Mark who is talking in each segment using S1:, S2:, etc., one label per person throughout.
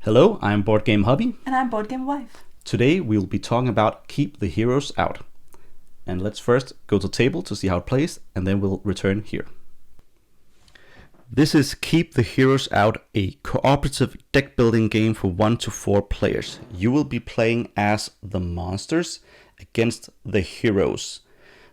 S1: Hello, I'm Board Game Hubby.
S2: And I'm Board Game Wife.
S1: Today we'll be talking about Keep the Heroes Out. And let's first go to the table to see how it plays, and then we'll return here. This is Keep the Heroes Out, a cooperative deck building game for 1 to 4 players. You will be playing as the monsters against the heroes.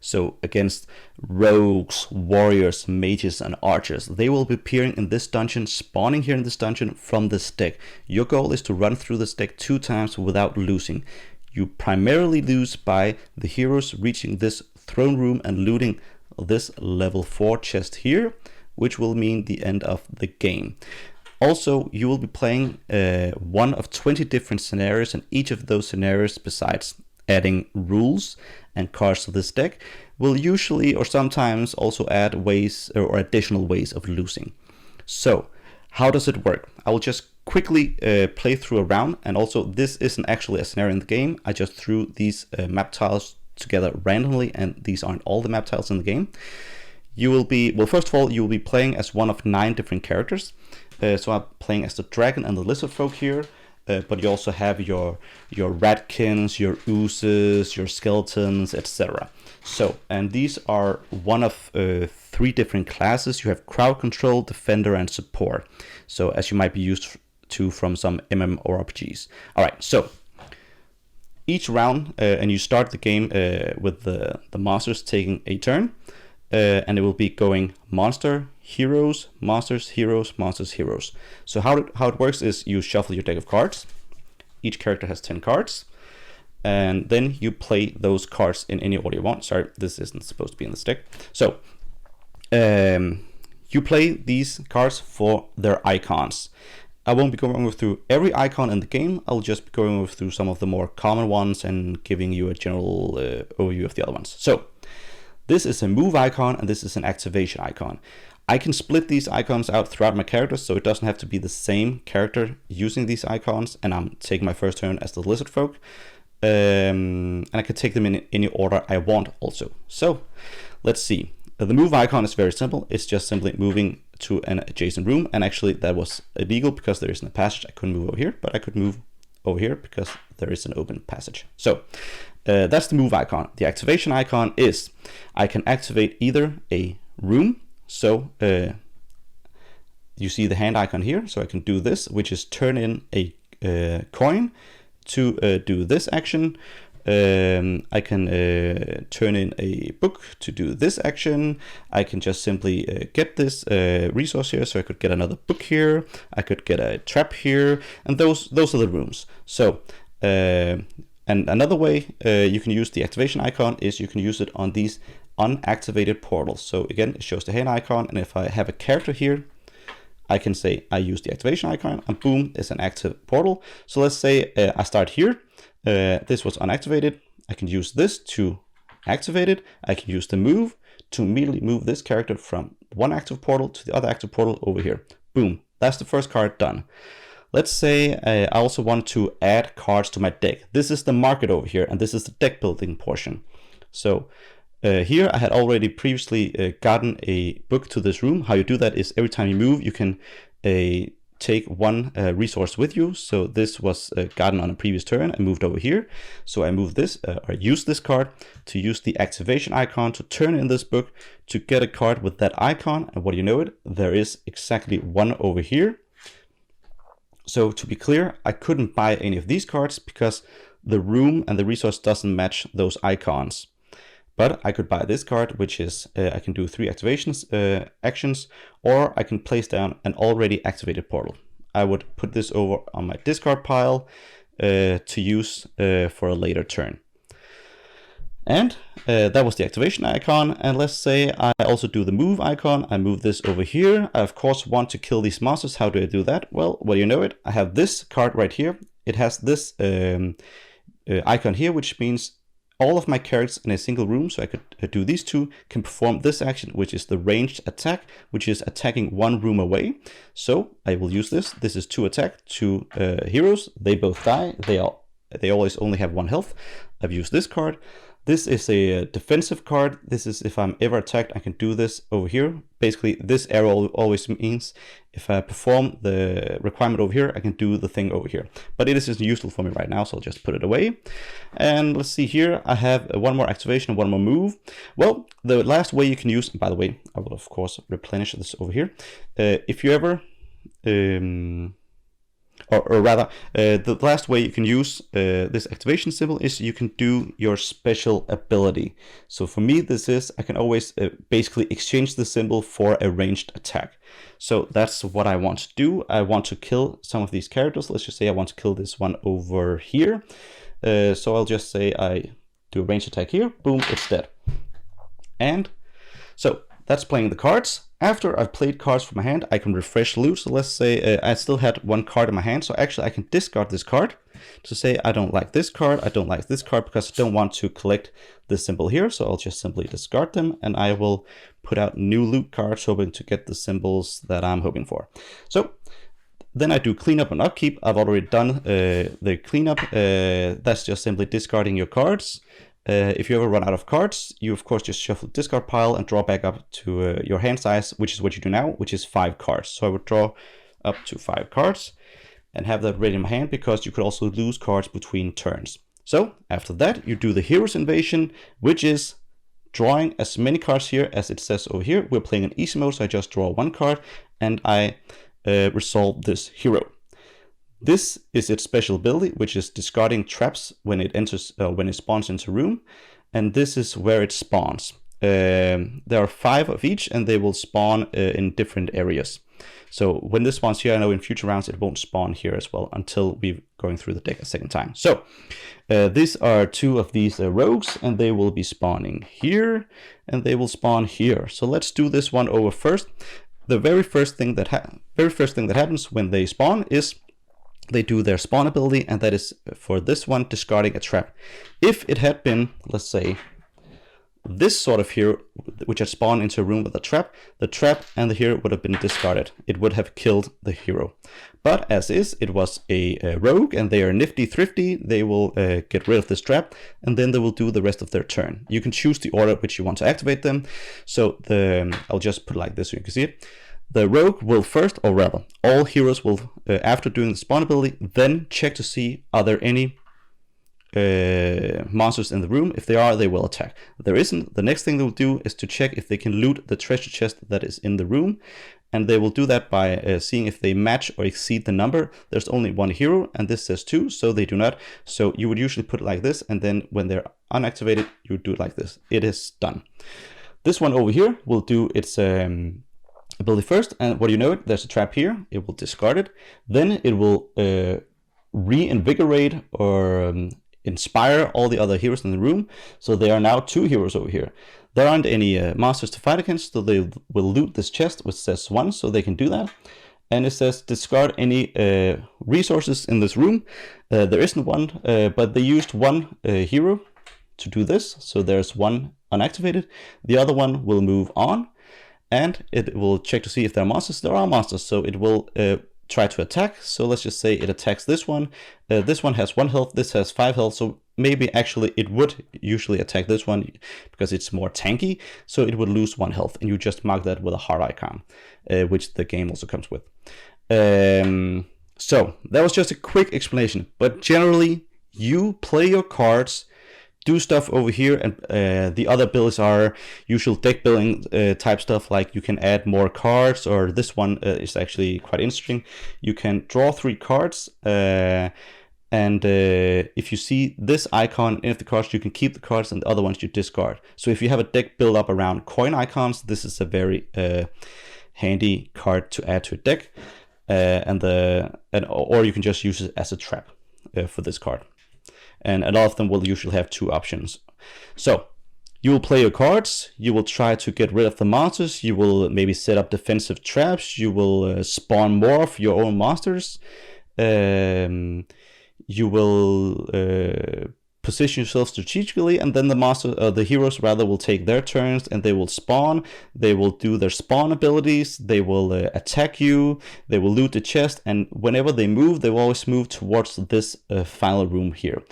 S1: So against rogues, warriors, mages, and archers. They will be appearing in this dungeon, spawning here in this dungeon from this deck. Your goal is to run through this deck 2 times without losing. You primarily lose by the heroes reaching this throne room and looting this level 4 chest here, which will mean the end of the game. Also, you will be playing one of 20 different scenarios, and each of those scenarios, besides adding rules and cards to this deck, will usually or sometimes also add ways or additional ways of losing. So, how does it work? I will just quickly play through a round, and also this isn't actually a scenario in the game. I just threw these map tiles together randomly, and these aren't all the map tiles in the game. You will be, well, first of all, you will be playing as one of 9 different characters. So I'm playing as the dragon and the lizard folk here. But you also have your ratkins, your oozes, your skeletons, etc. So, and these are one of 3 different classes. You have crowd control, defender, and support. So, as you might be used to from some MMORPGs. All right, so each round, and you start the game with the monsters taking a turn, and it will be going monster, heroes, monsters, heroes, monsters, heroes. So how it works is you shuffle your deck of cards. Each character has 10 cards, and then you play those cards in any order you want. Sorry, this isn't supposed to be in this deck. So you play these cards for their icons. I won't be going through every icon in the game. I'll just be going through some of the more common ones and giving you a general overview of the other ones. So this is a move icon, and this is an activation icon. I can split these icons out throughout my characters, so it doesn't have to be the same character using these icons, and I'm taking my first turn as the lizard folk. And I can take them in any order I want also. So let's see. The move icon is very simple. It's just simply moving to an adjacent room, and actually that was illegal because there isn't a passage. I couldn't move over here, but I could move over here because there is an open passage. So that's the move icon. The activation icon is I can activate either a room. So you see the hand icon here. So I can do this, which is turn in a coin to do this action. I can turn in a book to do this action. I can just simply get this resource here, so I could get another book here. I could get a trap here, and those are the rooms. So and another way you can use the activation icon is you can use it on these unactivated portals. So again, it shows the hand icon, and if I have a character here, I can say I use the activation icon, and boom, it's an active portal. So let's say I start here. This was unactivated. I can use this to activate it. I can use the move to immediately move this character from one active portal to the other active portal over here. Boom, that's the first card done. Let's say I also want to add cards to my deck. This is the market over here, and this is the deck building portion. So here I had already previously gotten a book to this room. How you do that is every time you move, you can take one resource with you. So this was gotten on a previous turn. I moved over here. So I moved this, or use this card to use the activation icon to turn in this book to get a card with that icon. And what do you know it? There is exactly one over here. So to be clear, I couldn't buy any of these cards because the room and the resource doesn't match those icons. But I could buy this card, which is I can do 3 activations actions, or I can place down an already activated portal. I would put this over on my discard pile to use for a later turn. And that was the activation icon. And let's say I also do the move icon. I move this over here. I of course want to kill these monsters. How do I do that? Well, you know it. I have this card right here. It has this icon here, which means all of my characters in a single room, so I could do these 2, can perform this action, which is the ranged attack, which is attacking one room away. So I will use this. This is 2 attack, 2 heroes. They both die. They always only have 1 health. I've used this card. This is a defensive card. This is if I'm ever attacked, I can do this over here. Basically, this arrow always means if I perform the requirement over here, I can do the thing over here. But it isn't useful for me right now, so I'll just put it away. And let's see here, I have one more activation, one more move. Well, the last way you can use, by the way, I will of course replenish this over here. If you ever... or rather, the last way you can use this activation symbol is you can do your special ability. So for me, this is, I can always basically exchange the symbol for a ranged attack. So that's what I want to do. I want to kill some of these characters. Let's just say I want to kill this one over here. So I'll just say I do a ranged attack here. Boom, it's dead. And so that's playing the cards. After I've played cards from my hand, I can refresh loot. So let's say I still had one card in my hand. So actually I can discard this card to say I don't like this card. I don't like this card because I don't want to collect this symbol here. So I'll just simply discard them and I will put out new loot cards hoping to get the symbols that I'm hoping for. So then I do cleanup and upkeep. I've already done the cleanup. That's just simply discarding your cards. If you ever run out of cards, you of course just shuffle the discard pile and draw back up to your hand size, which is what you do now, which is 5 cards. So I would draw up to 5 cards and have that ready in my hand because you could also lose cards between turns. So after that, you do the Heroes Invasion, which is drawing as many cards here as it says over here. We're playing in easy mode, so I just draw 1 card and I resolve this hero. This is its special ability, which is discarding traps when it enters, when it spawns into a room, and this is where it spawns. There are 5 of each, and they will spawn in different areas. So when this spawns here, I know in future rounds it won't spawn here as well until we're going through the deck a second time. So these are 2 of these rogues, and they will be spawning here, and they will spawn here. So let's do this one over first. The very first thing that happens when they spawn is they do their spawn ability, and that is for this one discarding a trap. If it had been, let's say, this sort of hero, which had spawned into a room with a trap, the trap and the hero would have been discarded. It would have killed the hero. But as is, it was a rogue, and they are nifty thrifty. They will get rid of this trap, and then they will do the rest of their turn. You can choose the order which you want to activate them. So I'll just put it like this so you can see it. The rogue will first, or rather, all heroes will, after doing the spawn ability, then check to see are there any monsters in the room. If there are, they will attack. If there isn't, the next thing they will do is to check if they can loot the treasure chest that is in the room, and they will do that by seeing if they match or exceed the number. There's only 1 hero, and this says 2, so they do not. So you would usually put it like this, and then when they're unactivated, you would do it like this. It is done. This one over here will do its ability first, and what do you know it? There's a trap here. It will discard it. Then it will reinvigorate or inspire all the other heroes in the room. So there are now 2 heroes over here. There aren't any monsters to fight against, so they will loot this chest, which says 1, so they can do that. And it says discard any resources in this room. There isn't one, but they used 1 hero to do this. So there's 1 unactivated. The other one will move on, and it will check to see if there are monsters. There are monsters, so it will try to attack. So let's just say it attacks this one. This one has 1 health, this has 5 health, so maybe actually it would usually attack this one because it's more tanky, so it would lose 1 health, and you just mark that with a heart icon, which the game also comes with. So that was just a quick explanation, but generally you play your cards, do stuff over here, and the other abilities are usual deck building type stuff, like you can add more cards, or this one is actually quite interesting. You can draw 3 cards, and if you see this icon in the cards, you can keep the cards, and the other ones you discard. So if you have a deck built up around coin icons, this is a very handy card to add to a deck, or you can just use it as a trap for this card. And a lot of them will usually have 2 options. So you will play your cards, you will try to get rid of the monsters, you will maybe set up defensive traps, you will spawn more of your own monsters, you will position yourself strategically, and then the heroes rather will take their turns and they will spawn. They will do their spawn abilities. They will attack you. They will loot the chest, and whenever they move, they will always move towards this final room here.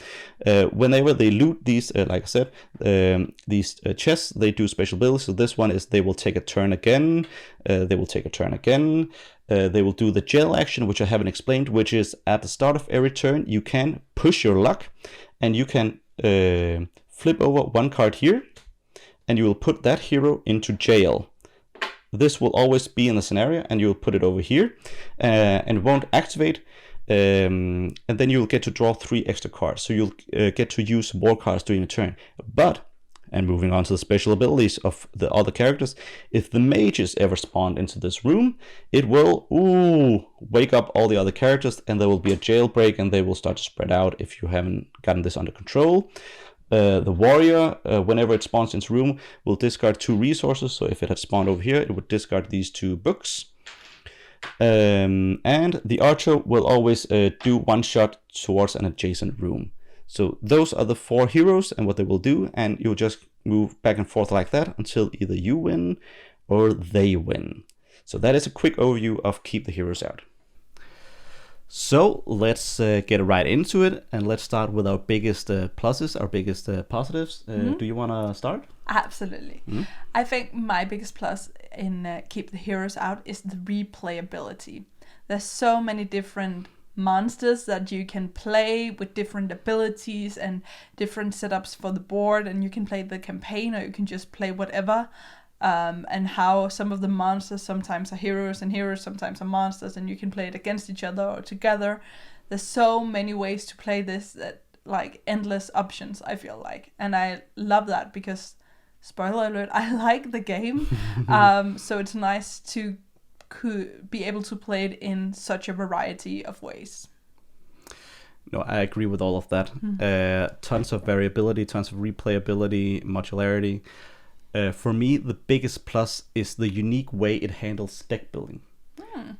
S1: Whenever they loot these, like I said, these chests, they do special abilities. So this one is they will take a turn again. They will take a turn again. They will do the gel action, which I haven't explained, which is at the start of every turn, you can push your luck and you can flip over one card here and you will put that hero into jail. This will always be in the scenario and you will put it over here and it won't activate. And then you'll get to draw 3 extra cards. So you'll get to use more cards during the turn. But, and moving on to the special abilities of the other characters, if the mages ever spawned into this room, it will wake up all the other characters and there will be a jailbreak and they will start to spread out if you haven't gotten this under control. The warrior, whenever it spawns into room, will discard 2 resources. So if it had spawned over here, it would discard these 2 books. And the archer will always do 1 shot towards an adjacent room. So those are the 4 heroes and what they will do, and you'll just move back and forth like that until either you win or they win. So that is a quick overview of Keep the Heroes Out. So let's get right into it, and let's start with our biggest pluses, our biggest positives. Do you want to start?
S2: Absolutely. I think my biggest plus in Keep the Heroes Out is the replayability. There's so many different monsters that you can play with different abilities and different setups for the board, and you can play the campaign or you can just play whatever. And how some of the monsters sometimes are heroes and heroes sometimes are monsters, and you can play it against each other or together. There's so many ways to play this, that like endless options, I feel like, and I love that because, spoiler alert, I like the game. So it's nice to be able to play it in such a variety of ways.
S1: No, I agree with all of that. Tons of variability, tons of replayability, modularity. For me, the biggest plus is the unique way it handles deck building.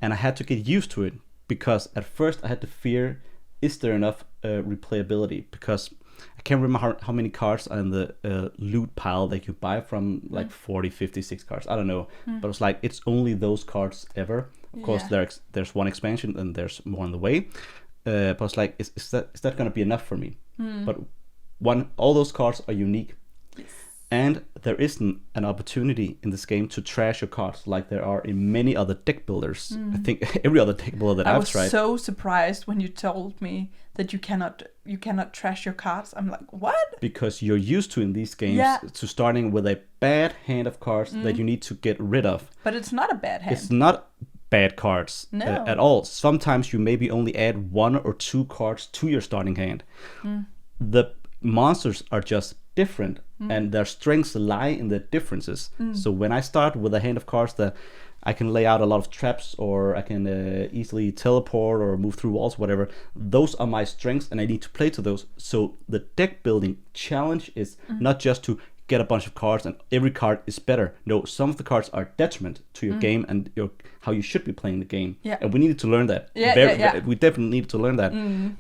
S1: And I had to get used to it because at first I had to fear, is there enough replayability? Because I can't remember how many cards are in the loot pile that you buy from, like 40, 56 cards. I don't know. But it's like, it's only those cards ever. Of course, there's one expansion and there's more on the way. But it's like, is that going to be enough for me? But all those cards are unique.
S2: Yes.
S1: And there isn't an opportunity in this game to trash your cards like there are in many other deck builders. I think every other deck builder that I've tried. I
S2: was so surprised when you told me that you cannot trash your cards. I'm like, what?
S1: Because you're used to in these games to starting with a bad hand of cards that you need to get rid of.
S2: But it's not a bad hand.
S1: It's not bad cards at all. Sometimes you maybe only add 1 or 2 cards to your starting hand. The monsters are just different, and their strengths lie in the differences. So when I start with a hand of cards that I can lay out a lot of traps, or I can easily teleport or move through walls, whatever, those are my strengths and I need to play to those. So the deck building challenge is not just to get a bunch of cards and every card is better. No, some of the cards are detriment to your game and how you should be playing the game. And we needed to learn that. We definitely needed to learn that.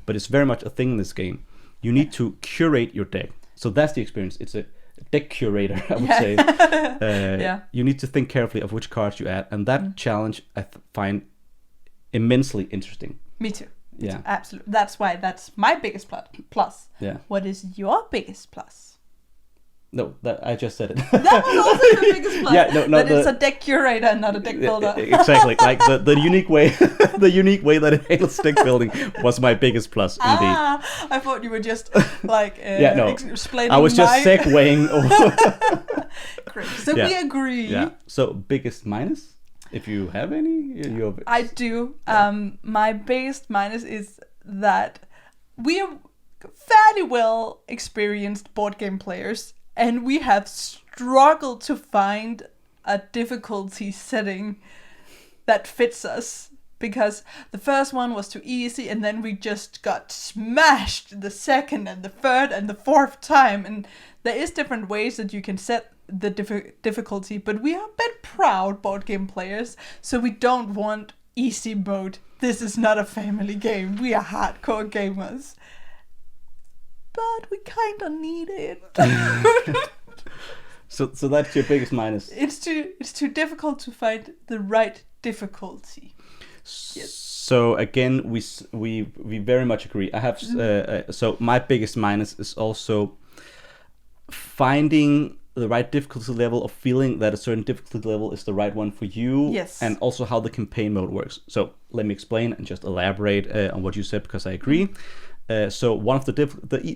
S1: But it's very much a thing in this game. You need to curate your deck. So that's the experience. It's a deck curator, I would say. You need to think carefully of which cards you add, and that challenge I find immensely interesting.
S2: Me too. Absolutely. That's why that's my biggest plus. What is your biggest plus?
S1: No, I just said it.
S2: That was also the biggest plus. It's a deck curator, not a deck builder.
S1: Exactly. Like the unique way, the unique way that it handles deck building was my biggest plus, indeed.
S2: I thought you were just like explaining.
S1: I was just segueing.
S2: Great. So we agree.
S1: Yeah. So biggest minus, if you have any,
S2: I do. My biggest minus is that we are fairly well experienced board game players. And we have struggled to find a difficulty setting that fits us. Because the first one was too easy, and then we just got smashed the second and the third and the fourth time. And there is different ways that you can set the difficulty, but we are a bit proud board game players, so we don't want easy mode. This is not a family game. We are hardcore gamers. but we kind of need it.
S1: So that's your biggest minus.
S2: It's too difficult to find the right difficulty. Yes.
S1: So again, we very much agree. I have so my biggest minus is also finding the right difficulty level, or feeling that a certain difficulty level is the right one for you.
S2: Yes.
S1: And also how the campaign mode works. So let me explain and just elaborate on what you said, because I agree. So one of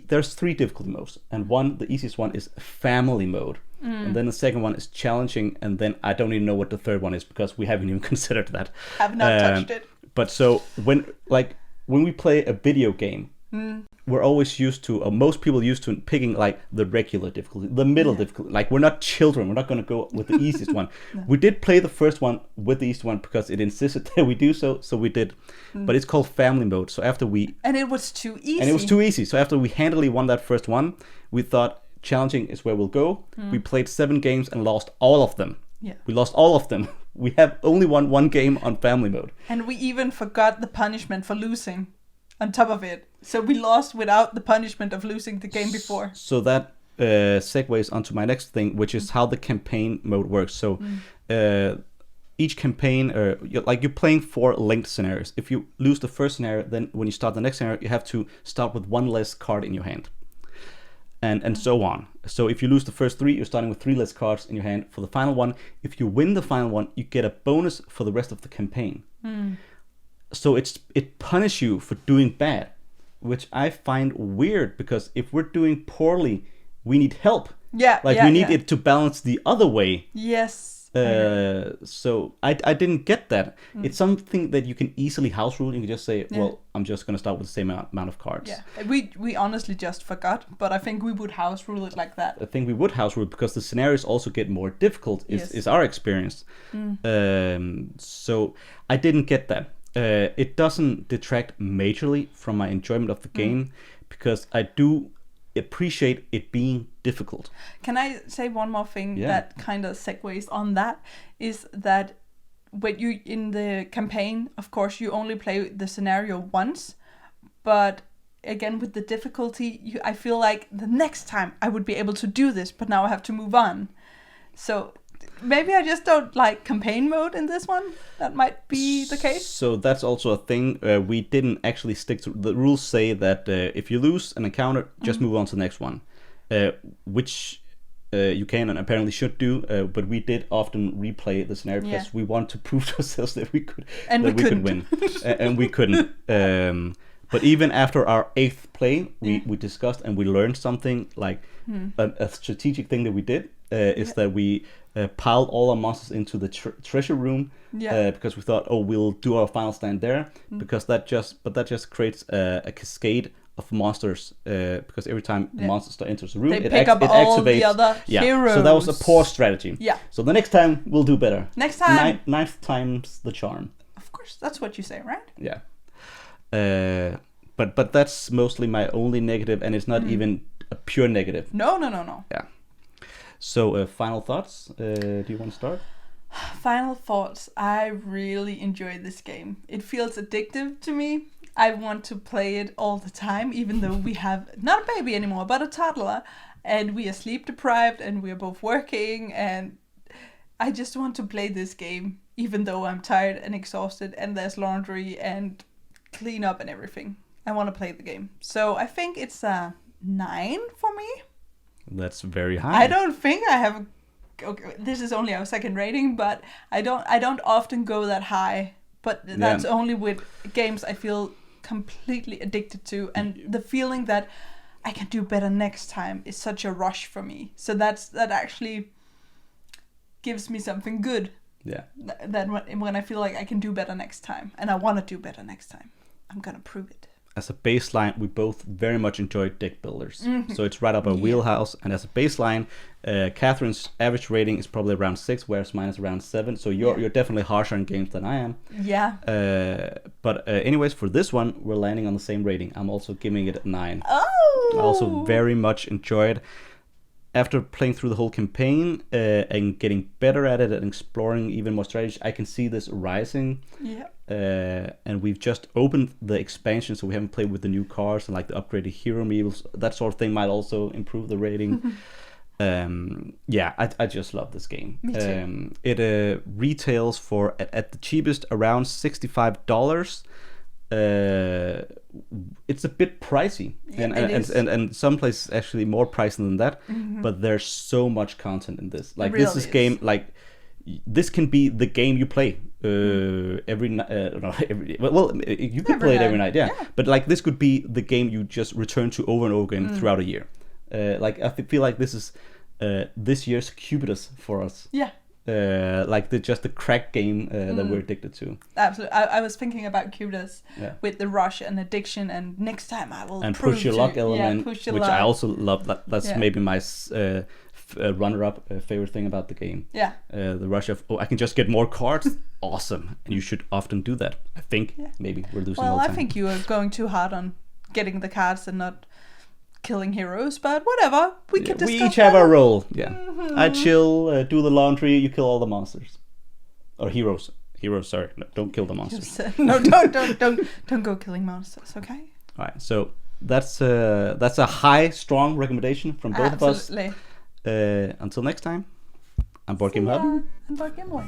S1: there's 3 difficulty modes, and the easiest one is family mode. And then the second one is challenging, and then I don't even know what the third one is, because we haven't even considered that.
S2: Have not touched it.
S1: But so when we play a video game, we're always used to, or most people used to, picking like the regular difficulty, the middle difficulty. Like, we're not children, we're not going to go with the easiest one. No. We did play the first one with the easiest one because it insisted that we do so we did. But it's called family mode. So after
S2: and it was too easy.
S1: So after we handily won that first one, we thought challenging is where we'll go. We played 7 games and lost all of them.
S2: Yeah.
S1: We lost all of them. We have only won 1 game on family mode.
S2: And we even forgot the punishment for losing on top of it. So we lost without the punishment of losing the game before.
S1: So that segues onto my next thing, which is how the campaign mode works. So each campaign, you're playing 4 linked scenarios. If you lose the first scenario, then when you start the next scenario, you have to start with 1 less card in your hand. And so on. So if you lose the first 3, you're starting with 3 less cards in your hand for the final one. If you win the final one, you get a bonus for the rest of the campaign. So it punishes you for doing bad, which I find weird, because if we're doing poorly, we need help. We need it to balance the other way.
S2: Yes.
S1: So I didn't get that. It's something that you can easily house rule. You can just say, well, I'm just going to start with the same amount of cards.
S2: Yeah, we honestly just forgot, but I think we would house rule it like that.
S1: I think we would house rule, because the scenarios also get more difficult, is our experience. So I didn't get that. It doesn't detract majorly from my enjoyment of the game, because I do appreciate it being difficult.
S2: Can I say one more thing that kind of segues on that? Is that when you in the campaign, of course, you only play the scenario once, but again with the difficulty, I feel like the next time I would be able to do this, but now I have to move on. So maybe I just don't like campaign mode in this one. That might be the case.
S1: So that's also a thing. We didn't actually stick to the rules. Say that if you lose an encounter, just move on to the next one, which you can and apparently should do. But we did often replay the scenario because we want to prove to ourselves that we could could win, and we couldn't. But even after our 8th play, we discussed and we learned something, like a strategic thing that we did is that we piled all our monsters into the treasure room because we thought, we'll do our final stand there, because that just creates a cascade of monsters, because every time the monster enters the room,
S2: it activates the other heroes.
S1: So that was a poor strategy.
S2: Yeah.
S1: So the next time we'll do better.
S2: Next time.
S1: Ninth time's the charm.
S2: Of course, that's what you say, right?
S1: Yeah. But that's mostly my only negative, and it's not even a pure negative.
S2: No.
S1: Yeah. So, final thoughts? Do you want to start?
S2: Final thoughts. I really enjoy this game. It feels addictive to me. I want to play it all the time, even though we have not a baby anymore, but a toddler, and we are sleep deprived, and we are both working, and I just want to play this game, even though I'm tired and exhausted, and there's laundry and clean up and everything. I want to play the game. So I think it's a 9 for me.
S1: That's very high.
S2: I don't think I have. Okay, this is only our 2nd rating, but I don't often go that high. But that's only with games I feel completely addicted to, and the feeling that I can do better next time is such a rush for me. So that actually gives me something good.
S1: Yeah.
S2: That when I feel like I can do better next time, and I want to do better next time, I'm gonna prove it.
S1: As a baseline, we both very much enjoy deck builders. So it's right up our wheelhouse. And as a baseline, Catherine's average rating is probably around 6, whereas mine is around 7. So you're definitely harsher in games than I am.
S2: Yeah.
S1: But anyways, for this one, we're landing on the same rating. I'm also giving it a 9.
S2: Oh!
S1: I also very much enjoyed. after playing through the whole campaign and getting better at it and exploring even more strategies, I can see this rising.
S2: Yeah.
S1: And we've just opened the expansion, so we haven't played with the new cars and like the upgraded hero meals. That sort of thing might also improve the rating. Yeah, I just love this game.
S2: Me too.
S1: It retails for at the cheapest around $65. It's a bit pricey, and some places actually more pricey than that. But there's so much content in this. Like
S2: It
S1: this is
S2: really
S1: game
S2: is.
S1: like this can be the game you play every night. Well, you could play it every night, yeah. But like this could be the game you just return to over and over again throughout a year. Like I feel like this is this year's Cubidus for us.
S2: Yeah.
S1: Like just the crack game that we're addicted to.
S2: Absolutely. I was thinking about Cubidus with the rush and addiction, and next time I will
S1: And
S2: prove
S1: push your
S2: to-
S1: luck element,
S2: push your
S1: which
S2: luck.
S1: I also love. That's
S2: Yeah.
S1: maybe my runner-up favorite thing about the game.
S2: Yeah.
S1: The rush of I can just get more cards. Awesome, and you should often do that. I think maybe we're losing all
S2: Well,
S1: the
S2: I
S1: time.
S2: think you are going too hard on getting the cards and not killing heroes, but whatever. We can
S1: we
S2: discuss
S1: each have
S2: that.
S1: our role. Yeah, I chill, do the laundry. You kill all the monsters, or heroes. Heroes, sorry, no, don't kill the monsters.
S2: No, don't go killing monsters, okay?
S1: All right, so that's a high, strong recommendation from both
S2: Absolutely.
S1: of us. Until next time, I'm Board Game
S2: Yeah,
S1: Hubby.
S2: and Board Game Boy.